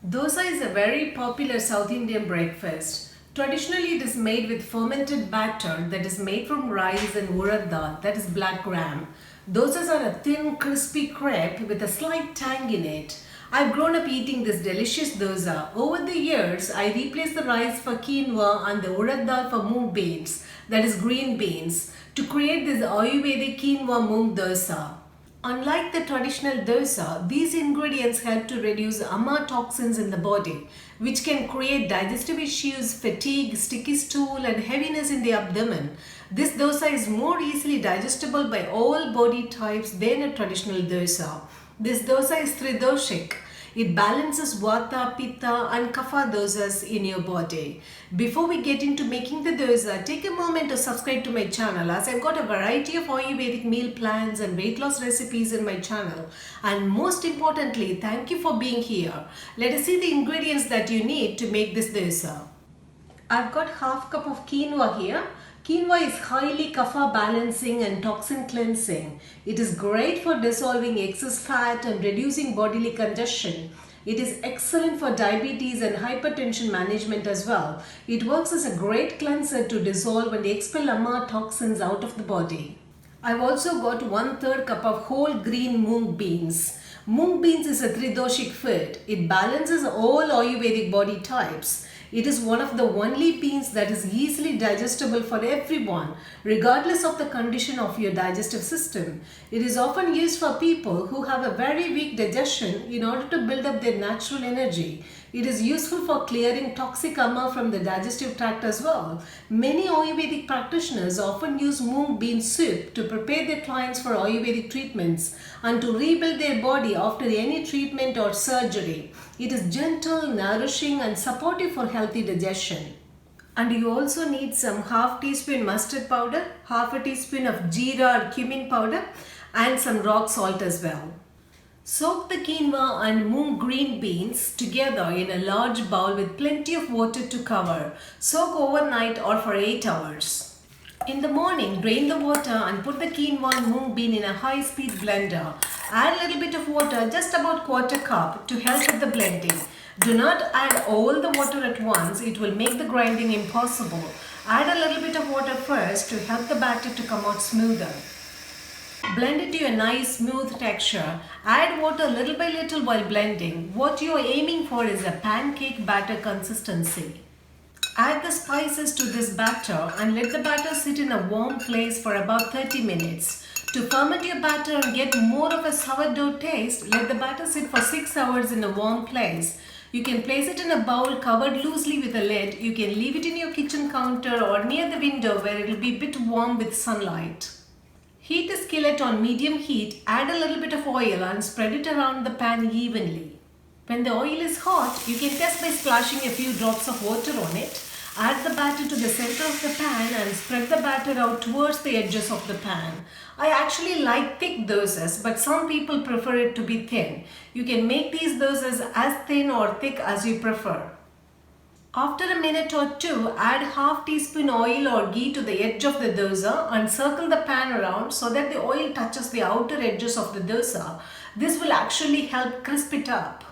Dosa is a very popular South Indian breakfast. Traditionally, it is made with fermented batter that is made from rice and urad dal, that is black gram. Dosas are a thin, crispy crepe with a slight tang in it. I've grown up eating this delicious dosa. Over the years, I replaced the rice for quinoa and the urad dal for mung beans, that is green beans, to create this Ayurvedic Quinoa Mung Dosa. Unlike the traditional dosa, these ingredients help to reduce ama toxins in the body, which can create digestive issues, fatigue, sticky stool, and heaviness in the abdomen. This dosa is more easily digestible by all body types than a traditional dosa. This dosa is Tridoshic. It balances Vata, Pitta and Kapha dosas in your body. Before we get into making the dosa, take a moment to subscribe to my channel, as I've got a variety of Ayurvedic meal plans and weight loss recipes in my channel. And most importantly, thank you for being here. Let us see the ingredients that you need to make this dosa. I've got half cup of quinoa here. Quinoa is highly kapha balancing and toxin cleansing. It is great for dissolving excess fat and reducing bodily congestion. It is excellent for diabetes and hypertension management as well. It works as a great cleanser to dissolve and expel ama toxins out of the body. I've also got 1/3 cup of whole green mung beans. Mung beans is a Tridoshic food. It balances all Ayurvedic body types. It is one of the only beans that is easily digestible for everyone, regardless of the condition of your digestive system. It is often used for people who have a very weak digestion in order to build up their natural energy. It is useful for clearing toxic ama from the digestive tract as well. Many Ayurvedic practitioners often use mung bean soup to prepare their clients for Ayurvedic treatments and to rebuild their body after any treatment or surgery. It is gentle, nourishing and supportive for healthy digestion. And you also need some half teaspoon mustard powder, half a teaspoon of jeera or cumin powder and some rock salt as well. Soak the quinoa and mung green beans together in a large bowl with plenty of water to cover. Soak overnight or for 8 hours. In the morning, drain the water and put the quinoa and mung bean in a high-speed blender. Add a little bit of water, just about 1/4 cup, to help with the blending. Do not add all the water at once, it will make the grinding impossible. Add a little bit of water first to help the batter to come out smoother. Blend it to a nice smooth texture. Add water little by little while blending. What you are aiming for is a pancake batter consistency. Add the spices to this batter and let the batter sit in a warm place for about 30 minutes. To ferment your batter and get more of a sourdough taste, let the batter sit for 6 hours in a warm place. You can place it in a bowl covered loosely with a lid. You can leave it in your kitchen counter or near the window where it will be a bit warm with sunlight. Heat the skillet on medium heat, add a little bit of oil and spread it around the pan evenly. When the oil is hot, you can test by splashing a few drops of water on it. Add the batter to the center of the pan and spread the batter out towards the edges of the pan. I actually like thick dosas, but some people prefer it to be thin. You can make these dosas as thin or thick as you prefer. After a minute or two, add half teaspoon oil or ghee to the edge of the dosa and circle the pan around so that the oil touches the outer edges of the dosa. This will actually help crisp it up.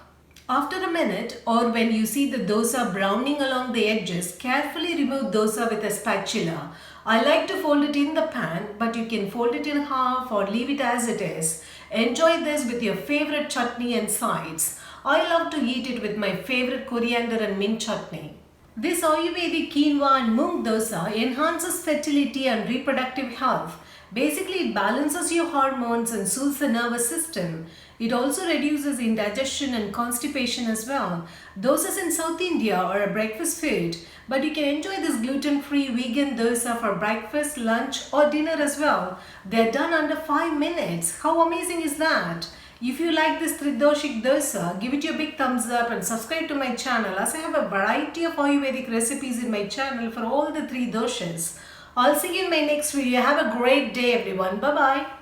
After a minute, or when you see the dosa browning along the edges, carefully remove dosa with a spatula. I like to fold it in the pan, but you can fold it in half or leave it as it is. Enjoy this with your favorite chutney and sides. I love to eat it with my favorite coriander and mint chutney. This Ayurvedic quinoa and mung dosa enhances fertility and reproductive health. Basically, it balances your hormones and soothes the nervous system. It also reduces indigestion and constipation as well. Dosas in South India are a breakfast food, but you can enjoy this gluten-free vegan dosa for breakfast, lunch or dinner as well. They're done under 5 minutes. How amazing is that? If you like this Tridoshic dosa, give it your big thumbs up and subscribe to my channel, as I have a variety of Ayurvedic recipes in my channel for all the 3 doshas. I'll see you in my next video. Have a great day everyone. Bye-bye.